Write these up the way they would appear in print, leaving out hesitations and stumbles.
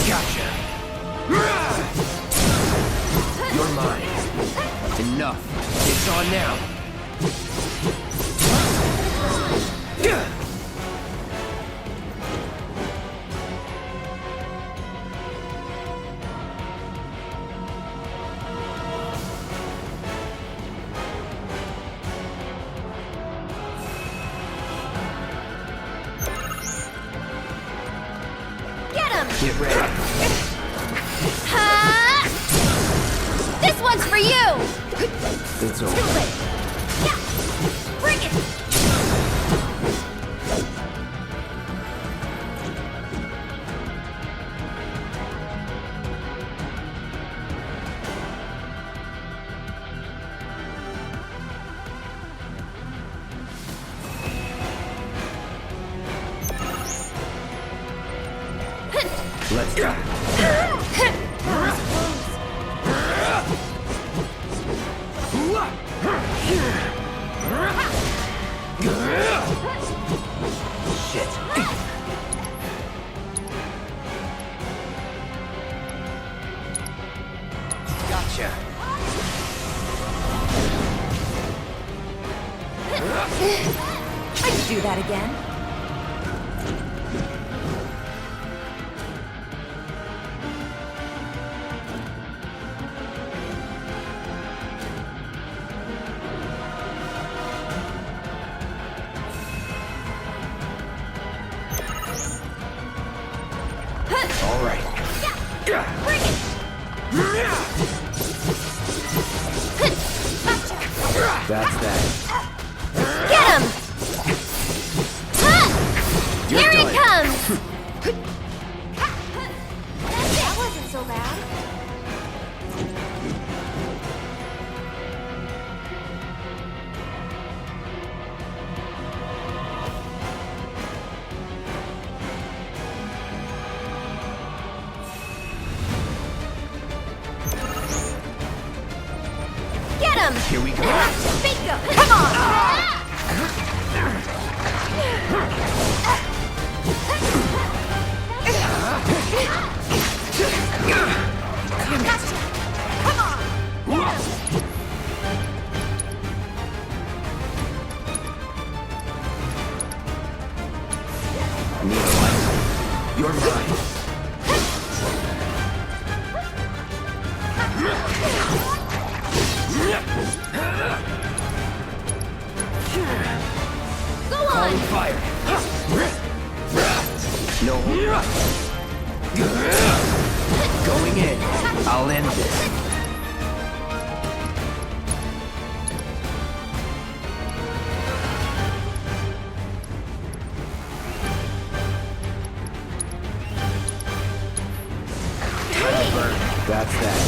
Gotcha. You're mine. Enough. It's on now. Get ready. This one's for you! It's over. Too late. Yeah. Bring it! Let's go. Shit. Gotcha. I could do that again. All right. Bring it! That's that. Get him! You're Here done. it comes! That wasn't so bad. Get him! Here we go. Bingo! Come on! Gotcha! Come on! Need a light. You're mine. Go Calling on! fire. No. Going in. I'll end this. That's that.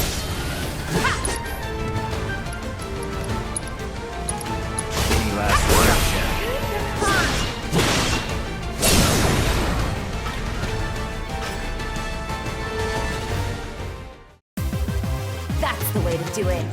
Any last word? That's the way to do it.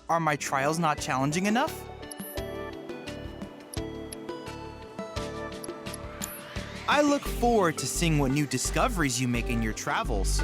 Are my trials not challenging enough? I look forward to seeing what new discoveries you make in your travels.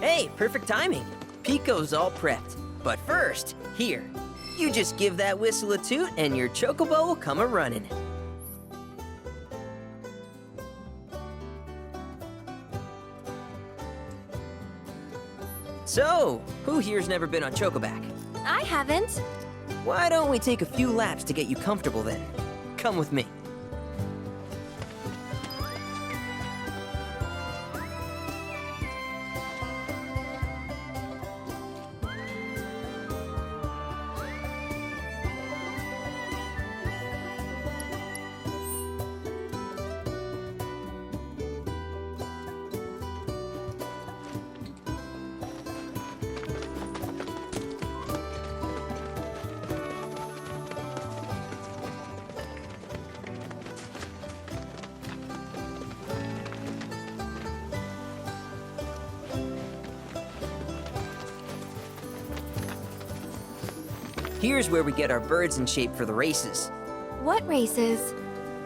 Hey, perfect timing. Pico's all prepped. But first, here, you just give that whistle a toot and your chocobo will come a-running. So, who here's never been on Chocoback? I haven't. Why don't we take a few laps to get you comfortable then? Come with me. Here's where we get our birds in shape for the races. What races?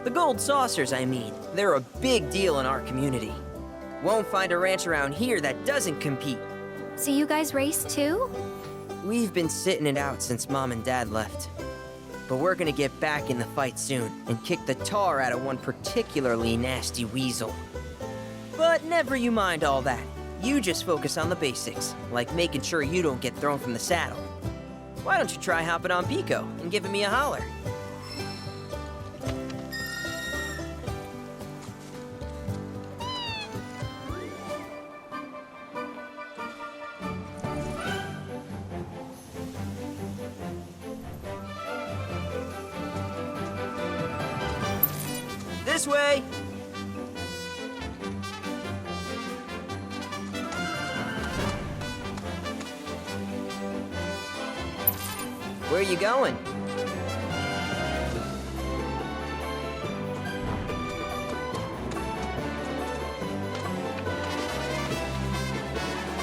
The gold saucers, I mean. They're a big deal in our community. Won't find a ranch around here that doesn't compete. So you guys race too? We've been sitting it out since Mom and Dad left. But we're gonna get back in the fight soon and kick the tar out of one particularly nasty weasel. But never you mind all that. You just focus on the basics, like making sure you don't get thrown from the saddle. Why don't you try hopping on Pico and giving me a holler? This way! Where are you going?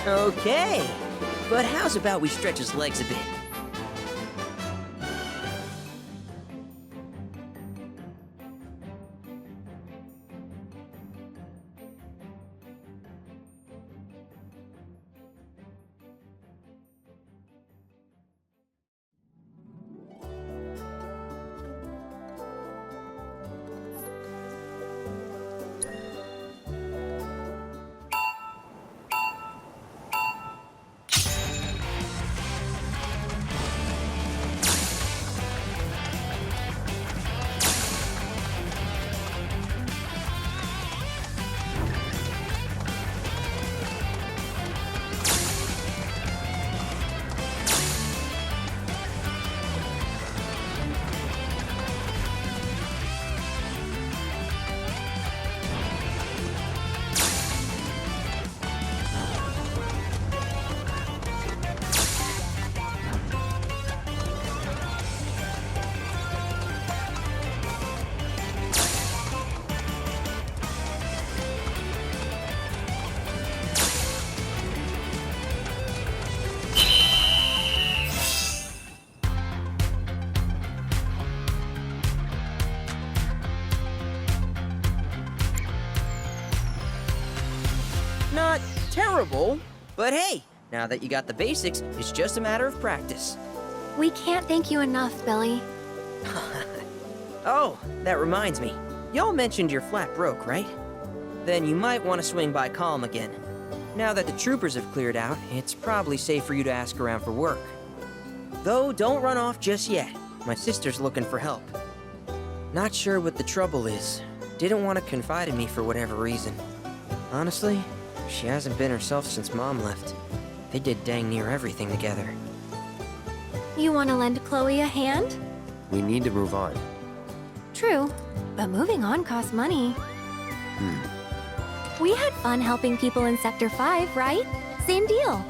Okay, but how's about we stretch his legs a bit? Not terrible, but hey, now that you got the basics, it's just a matter of practice. We can't thank you enough, Billy. Oh, that reminds me. Y'all mentioned your flat broke, right? Then you might want to swing by Calm again. Now that the troopers have cleared out, it's probably safe for you to ask around for work. Though, don't run off just yet. My sister's looking for help. Not sure what the trouble is. Didn't want to confide in me for whatever reason. Honestly, she hasn't been herself since Mom left. They did dang near everything together. You want to lend Chloe a hand? We need to move on. True, but moving on costs money. We had fun helping people in Sector 5, right? Same deal.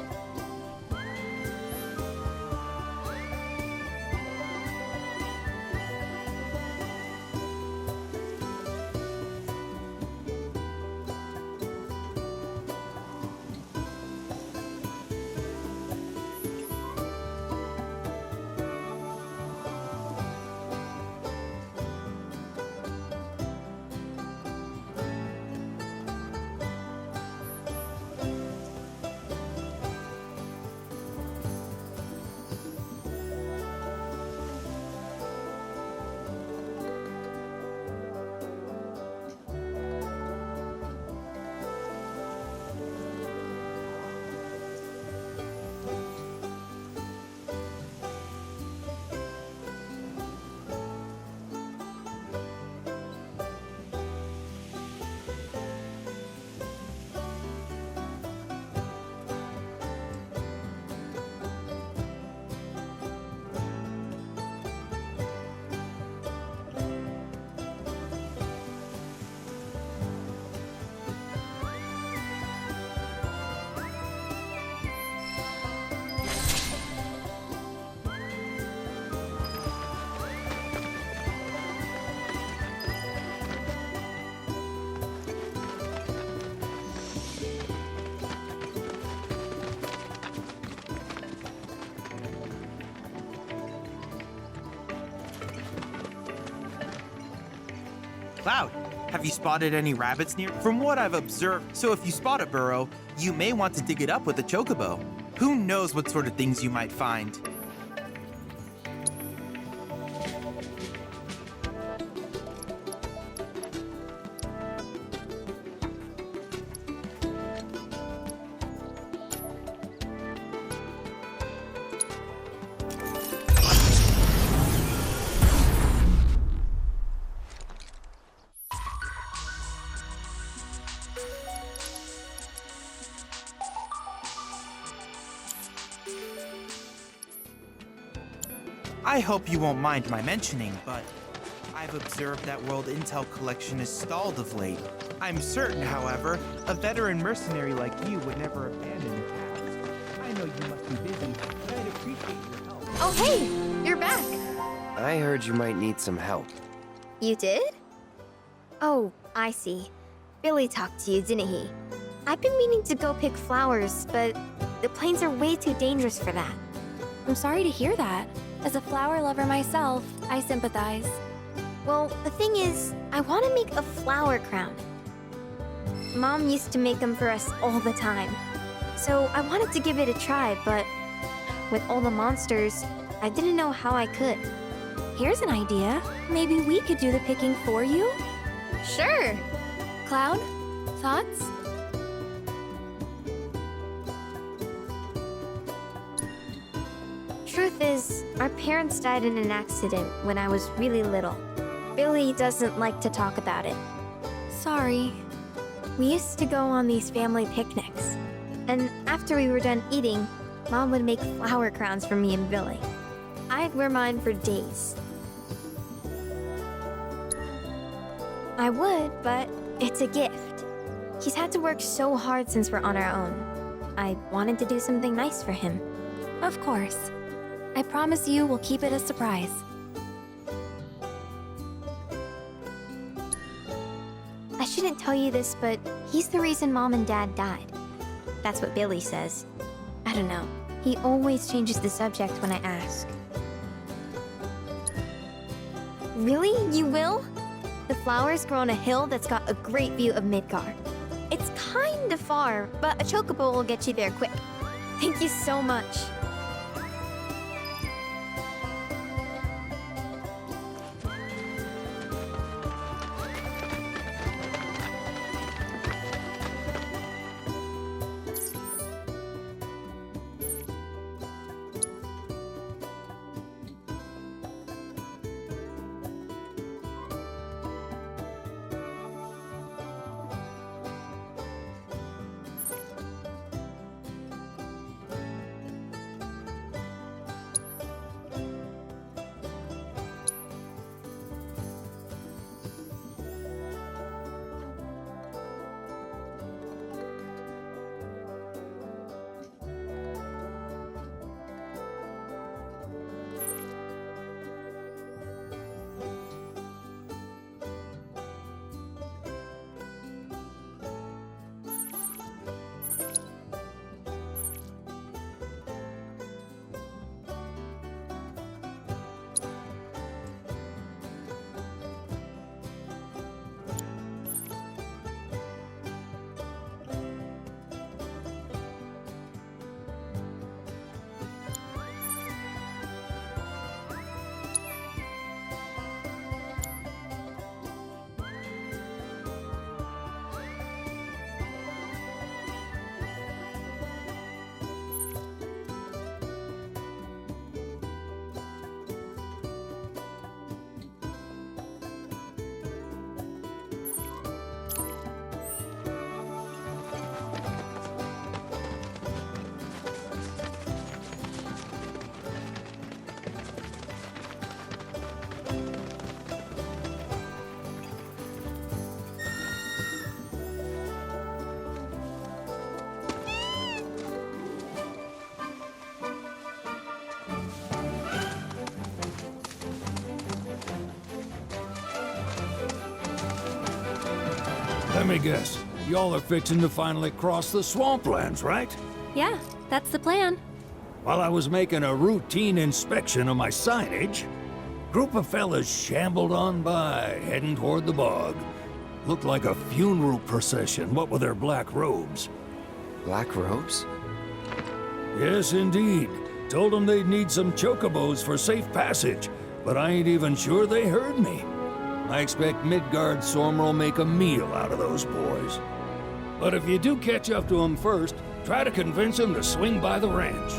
Cloud, have you spotted any rabbits near? From what I've observed, so if you spot a burrow, you may want to dig it up with a chocobo. Who knows what sort of things you might find? I hope you won't mind my mentioning, but I've observed that World Intel collection is stalled of late. I'm certain, however, a veteran mercenary like you would never abandon your task. I know you must be busy, but I'd appreciate your help. Oh, hey! You're back! I heard you might need some help. You did? Oh, I see. Billy talked to you, didn't he? I've been meaning to go pick flowers, but the plains are way too dangerous for that. I'm sorry to hear that. As a flower lover myself, I sympathize. Well, the thing is, I want to make a flower crown. Mom used to make them for us all the time. So I wanted to give it a try, but with all the monsters, I didn't know how I could. Here's an idea. Maybe we could do the picking for you? Sure. Cloud, thoughts? Truth is, our parents died in an accident when I was really little. Billy doesn't like to talk about it. Sorry. We used to go on these family picnics. And after we were done eating, Mom would make flower crowns for me and Billy. I'd wear mine for days. I would, but it's a gift. He's had to work so hard since we're on our own. I wanted to do something nice for him. Of course. I promise you we'll keep it a surprise. I shouldn't tell you this, but he's the reason Mom and Dad died. That's what Billy says. I don't know. He always changes the subject when I ask. Really? You will? The flowers grow on a hill that's got a great view of Midgar. It's kinda far, but a chocobo will get you there quick. Thank you so much. Let me guess. Y'all are fixing to finally cross the swamplands, right? Yeah, that's the plan. While I was making a routine inspection of my signage, Group of fellas shambled on by, heading toward the bog. Looked like a funeral procession, what with their black robes. Black robes? Yes, indeed. Told them they'd need some chocobos for safe passage, but I ain't even sure they heard me. I expect Midgard Sormer will make a meal out of those boys. But if you do catch up to them first, try to convince them to swing by the ranch.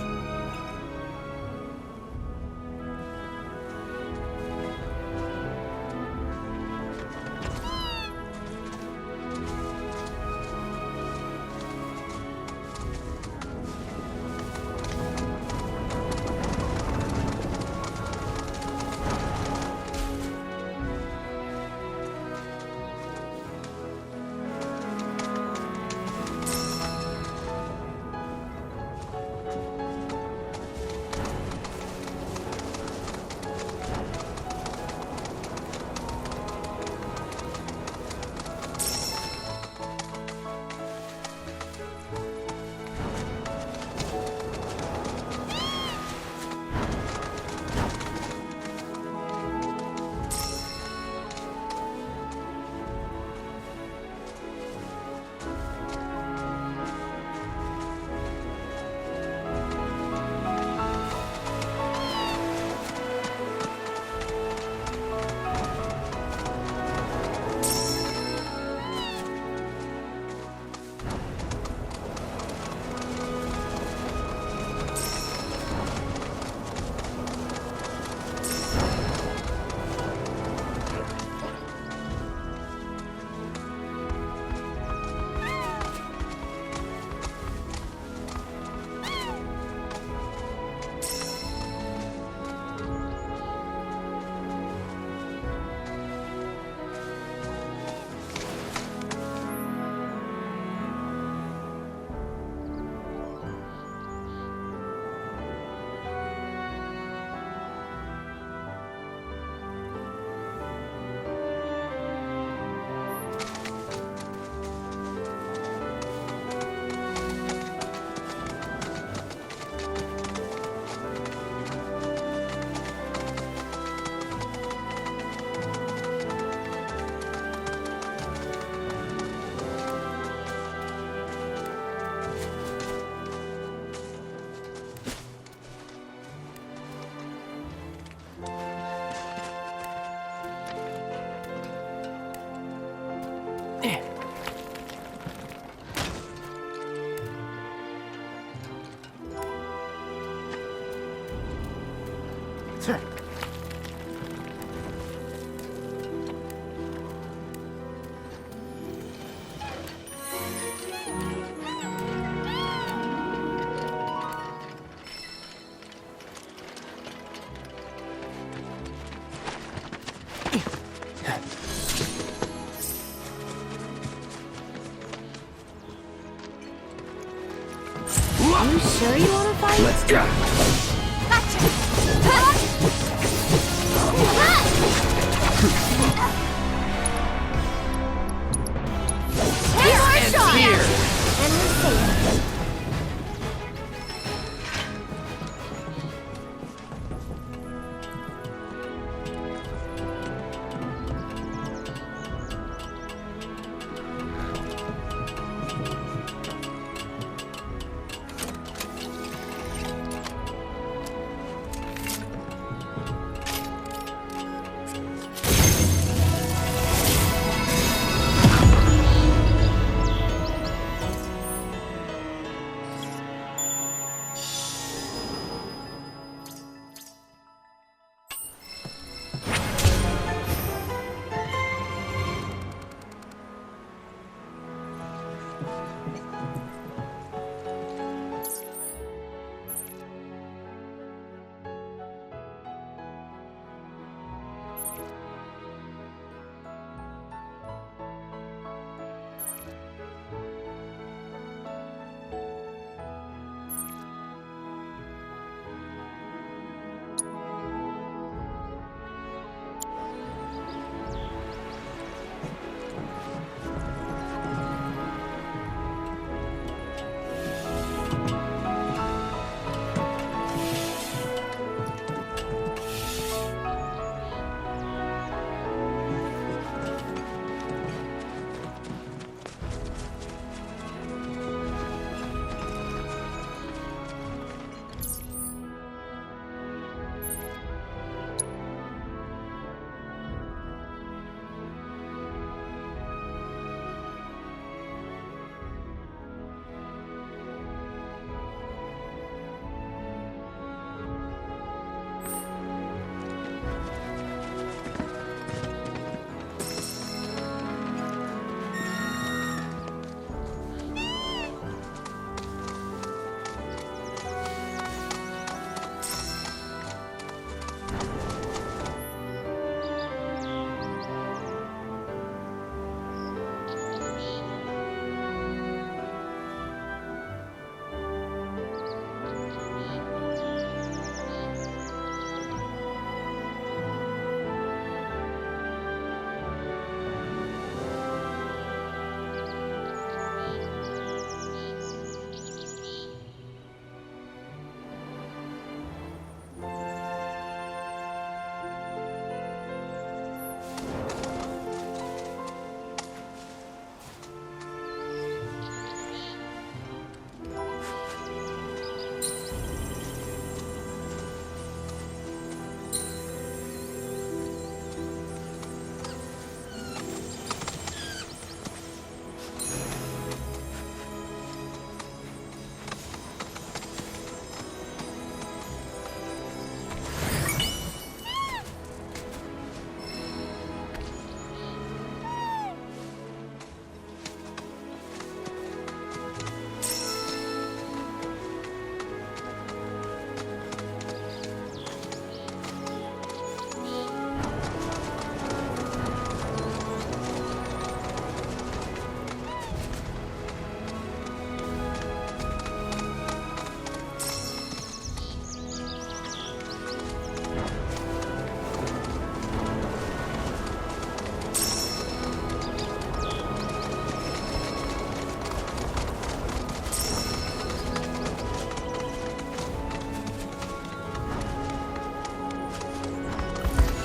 You sure you want to fight? Let's go. This ends here. And we're safe.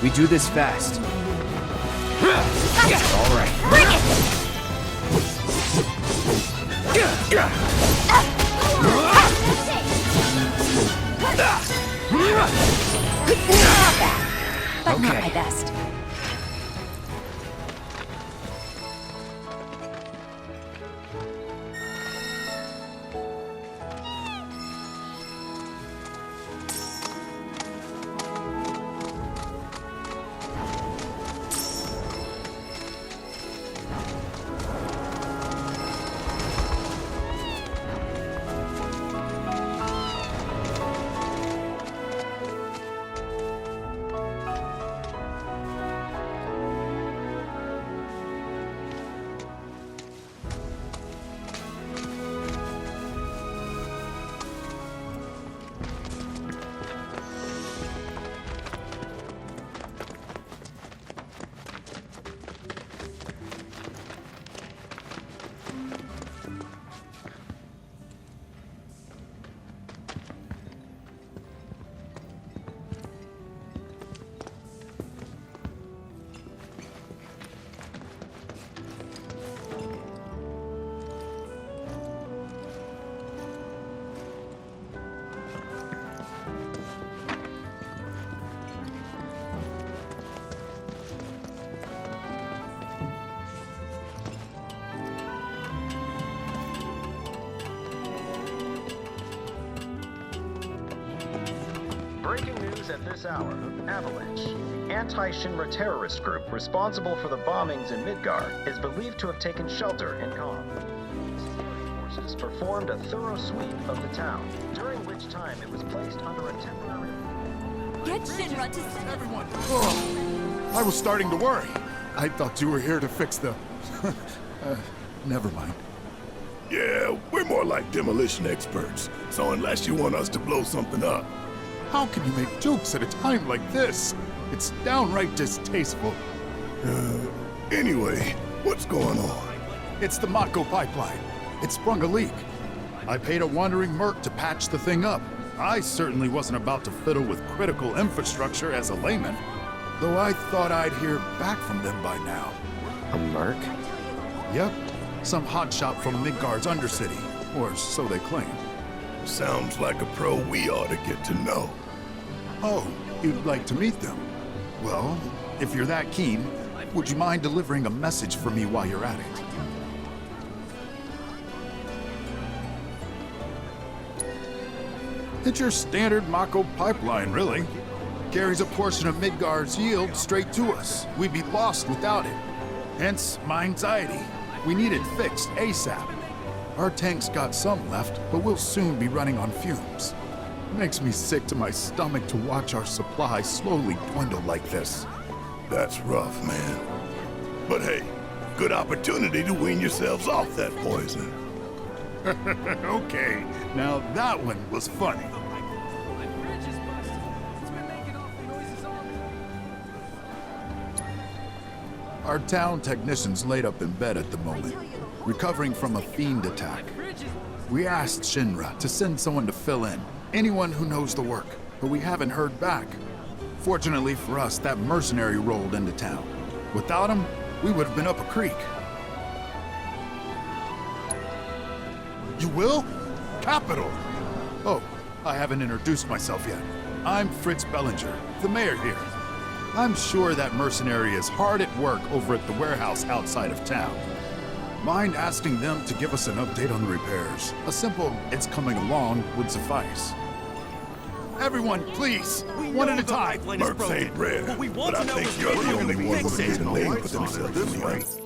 We do this fast. All right. Bring it! But not Okay. my best. Breaking news at this hour. Avalanche, the anti-Shinra terrorist group responsible for the bombings in Midgar, is believed to have taken shelter in Kalm. Security forces performed a thorough sweep of the town, during which time it was placed under a temporary... Get Shinra to everyone. Oh, I was starting to worry. I thought you were here to fix the... never mind. Yeah, we're more like demolition experts. So unless you want us to blow something up. How can you make jokes at a time like this? It's downright distasteful. Anyway, what's going on? It's the Mako pipeline. It sprung a leak. I paid a wandering merc to patch the thing up. I certainly wasn't about to fiddle with critical infrastructure as a layman. Though I thought I'd hear back from them by now. A merc? Yep. Some hotshot from Midgard's Undercity. Or so they claim. Sounds like a pro we ought to get to know. Oh, you'd like to meet them? Well, if you're that keen, would you mind delivering a message for me while you're at it? It's your standard Mako pipeline, really. Carries a portion of Midgard's yield straight to us. We'd be lost without it. Hence, my anxiety. We need it fixed ASAP. Our tank's got some left, but we'll soon be running on fumes. Makes me sick to my stomach to watch our supply slowly dwindle like this. That's rough, man. But hey, good opportunity to wean yourselves off that poison. Okay, now that one was funny. Our town technician's laid up in bed at the moment, recovering from a fiend attack. We asked Shinra to send someone to fill in, anyone who knows the work, but we haven't heard back. Fortunately for us, that mercenary rolled into town. Without him, we would have been up a creek. You will? Capital! Oh, I haven't introduced myself yet. I'm Fritz Bellinger, the mayor here. I'm sure that mercenary is hard at work over at the warehouse outside of town. Mind asking them to give us an update on the repairs? A simple, it's coming along, would suffice. Everyone, please, one at a time. Mercs ain't rare, but I think you're the only one who made a name for themselves in the ranks.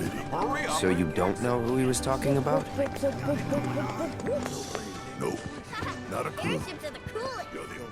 city. So you don't know who he was talking about? Nope, not a clue. Airships are the coolest. You're the only...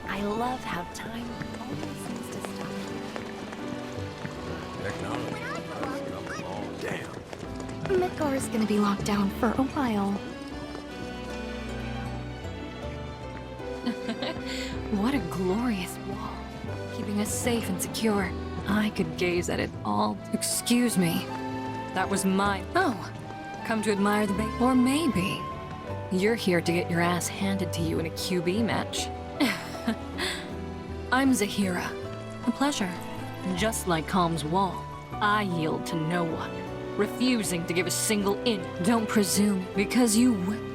I love how time always seems to stop. Midgar is gonna be locked down for a while. What a glorious wall, keeping us safe and secure. I could gaze at it all. Excuse me. That was mine. Oh, come to admire the bait. Or maybe you're here to get your ass handed to you in a QB match. I'm Zahira. A pleasure. Just like Calm's wall, I yield to no one, refusing to give a single inch. Don't presume, because you will.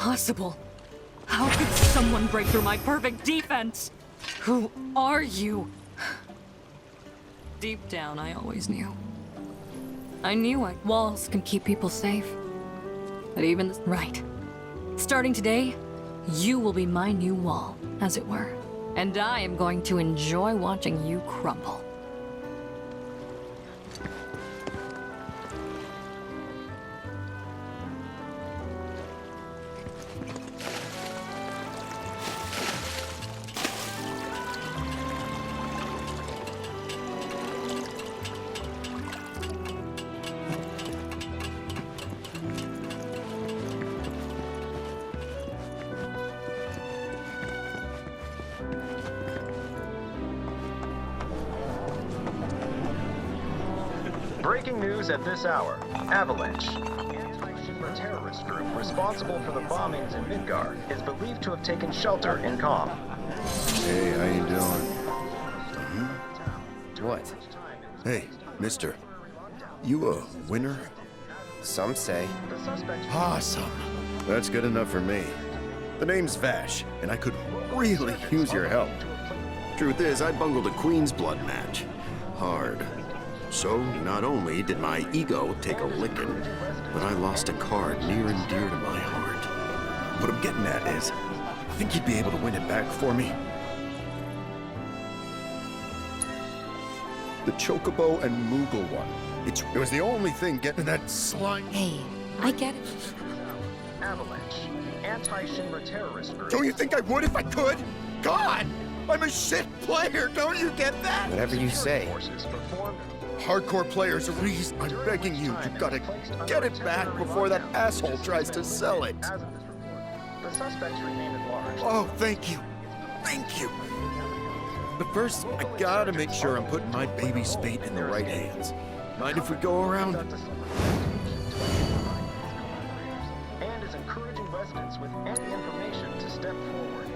impossible. How could someone break through my perfect defense? Who are you? Deep down, I always knew. I knew walls can keep people safe. But even right. Starting today, you will be my new wall, as it were. And I am going to enjoy watching you crumble. Breaking news at this hour. Avalanche. Anti-Shinra terrorist group responsible for the bombings in Midgar is believed to have taken shelter in Calm. Hey, how you doing? What? Hey, mister. You a winner? Some say. The suspect Awesome. That's good enough for me. The name's Vash, and I could really use your help. Truth is, I bungled a Queen's Blood match. Hard. So, not only did my ego take a licking, but I lost a card near and dear to my heart. What I'm getting at is, I think you'd be able to win it back for me. The Chocobo and Moogle one. It was the only thing getting that slime. Hey, I get it. Avalanche. Anti-Shinra terrorist group. Don't you think I would if I could? God! I'm a shit player, don't you get that? Whatever you say. Forces performed Hardcore players are reason. I'm begging you, you gotta get it back before that asshole tries to sell it. as of this report. The suspects remain at large. Oh, thank you. Thank you. But first, I gotta make sure I'm putting my baby's fate in the right hands. Mind if we go around? And is encouraging residents with any information to step forward.